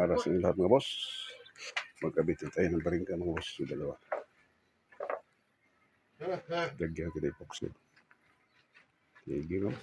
para sa lahat mga boss. Magkabitin tayo ng baringga mga boss. Yung dalawa. Dagyan kita epoxy. Sige no.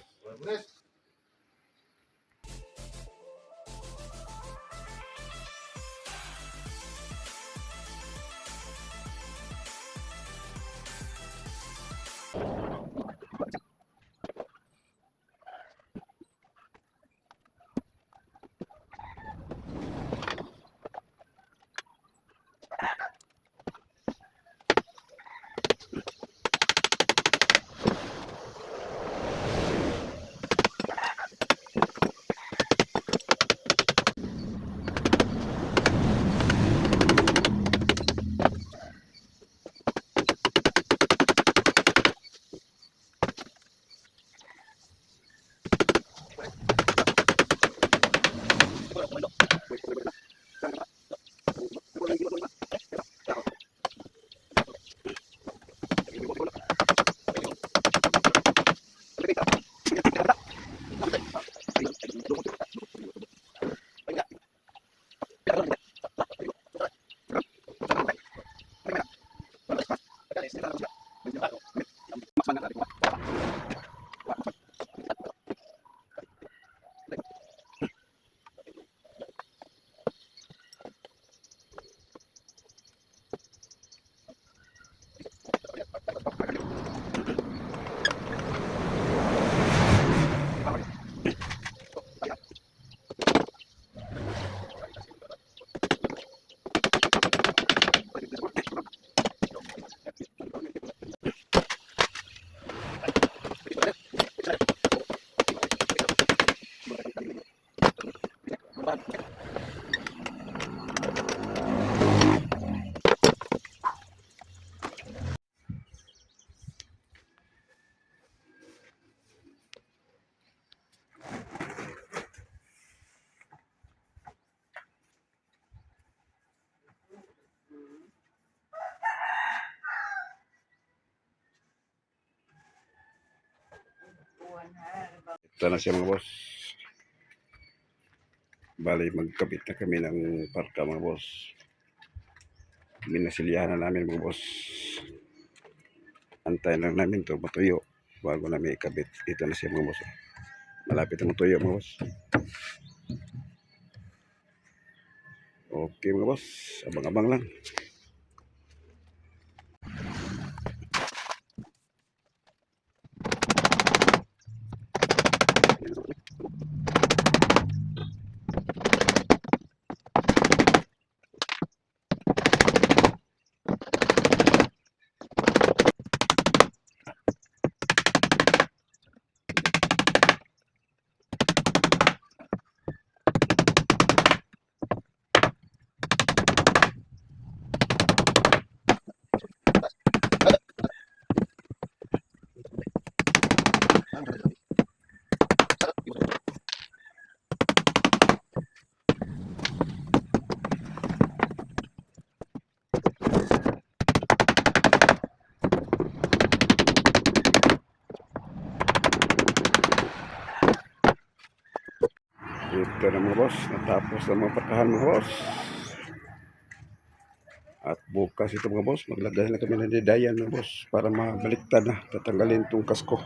Ito na siya mga boss. Bali magkabit na kami ng parka mga boss. Minasilyahan na namin mga boss. Antayin lang namin ito matuyo bago namin ikabit. Ito na siya mga boss. Malapit na matuyo mga boss. Okay mga boss. Abang-abang lang. Ito na mga boss, natapos na mga parkahan mga boss. At bukas ito mga boss, maglagay na kami ng didayan mga boss para mabaliktad na, tatanggalin itong kasko.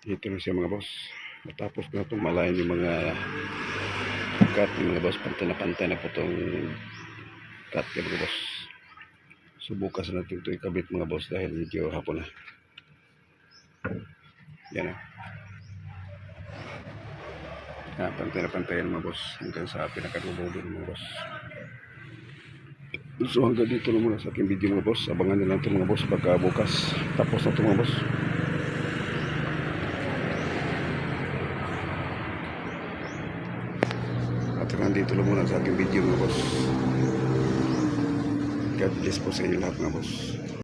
Ito na siya mga boss. Matapos na itong malayan yung mga cut yung mga boss. Pantay na po itong cut yung mga boss. So bukas natin ito ikabit mga boss dahil medyo hapon na. Yan o. Pantay na pantayan mga boss. Hanggang sa pinakadulo dun mga boss. So hanggang dito na muna sa aking video mga boss. Abangan nyo lang ito mga boss pagka bukas. Tapos na ito mga boss. At hanggang dito na muna sa aking video mga boss. God bless po sa inyo lahat mga boss.